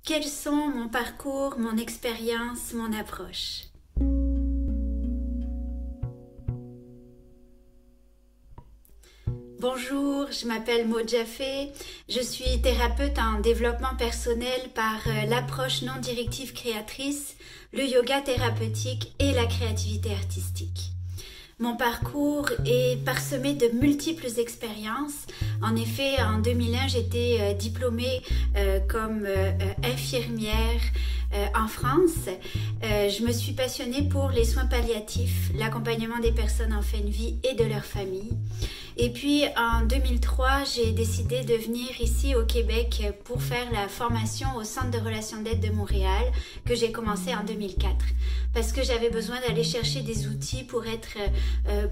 Quels sont mon parcours, mon expérience, mon approche? Bonjour, je m'appelle Maud Jaffé, je suis thérapeute en développement personnel par l'approche non directive créatrice, le yoga thérapeutique et la créativité artistique. Mon parcours est parsemé de multiples expériences. En effet, en 2001, j'étais diplômée comme infirmière en France. Je me suis passionnée pour les soins palliatifs, l'accompagnement des personnes en fin de vie et de leur famille. Et puis en 2003, j'ai décidé de venir ici au Québec pour faire la formation au Centre de relations d'aide de Montréal que j'ai commencé en 2004 parce que j'avais besoin d'aller chercher des outils pour être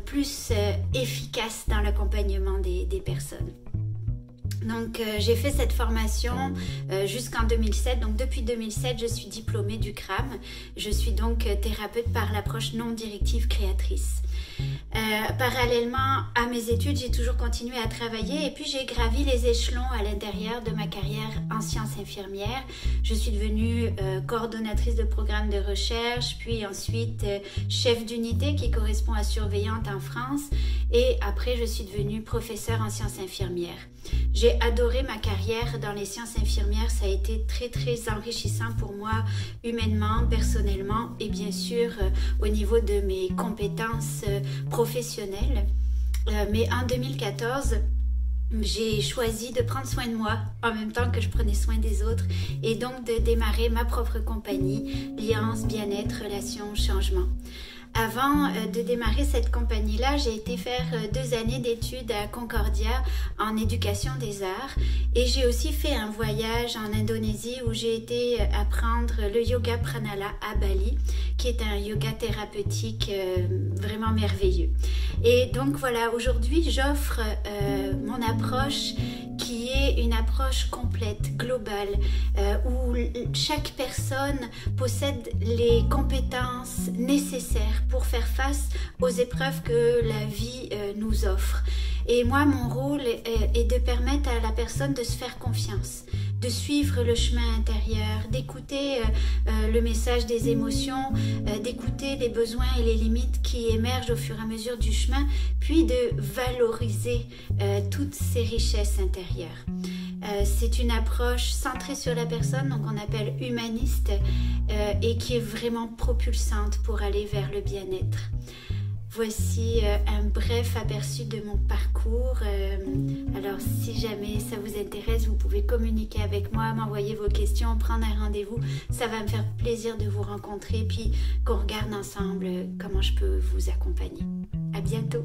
plus efficace dans l'accompagnement des personnes. Donc j'ai fait cette formation jusqu'en 2007. Donc depuis 2007, je suis diplômée du CRAM. Je suis donc thérapeute par l'approche non directive créatrice. Parallèlement à mes études, j'ai toujours continué à travailler et puis j'ai gravi les échelons à l'intérieur de ma carrière en sciences infirmières. Je suis devenue coordonnatrice de programme de recherche, puis ensuite chef d'unité qui correspond à surveillante en France et après je suis devenue professeure en sciences infirmières. J'ai adoré ma carrière dans les sciences infirmières, ça a été très enrichissant pour moi humainement, personnellement et bien sûr au niveau de mes compétences professionnelles. Mais en 2014, j'ai choisi de prendre soin de moi en même temps que je prenais soin des autres et donc de démarrer ma propre compagnie, Liance, Bien-être, Relations, Changement. Avant de démarrer cette compagnie-là, j'ai été faire 2 années d'études à Concordia en éducation des arts et j'ai aussi fait un voyage en Indonésie où j'ai été apprendre le yoga pranala à Bali, qui est un yoga thérapeutique vraiment merveilleux. Et donc voilà, aujourd'hui j'offre mon approche qui est une approche complète, globale, où chaque personne possède les compétences nécessaires pour faire face aux épreuves que la vie nous offre. Et moi, mon rôle est de permettre à la personne de se faire confiance, de suivre le chemin intérieur, d'écouter le message des émotions, d'écouter les besoins et les limites qui émergent au fur et à mesure du chemin, puis de valoriser toutes ces richesses intérieures. C'est une approche centrée sur la personne, donc on appelle humaniste, et qui est vraiment propulsante pour aller vers le bien-être. Voici un bref aperçu de mon parcours. Alors si jamais ça vous intéresse, vous pouvez communiquer avec moi, m'envoyer vos questions, prendre un rendez-vous. Ça va me faire plaisir de vous rencontrer puis qu'on regarde ensemble comment je peux vous accompagner. À bientôt!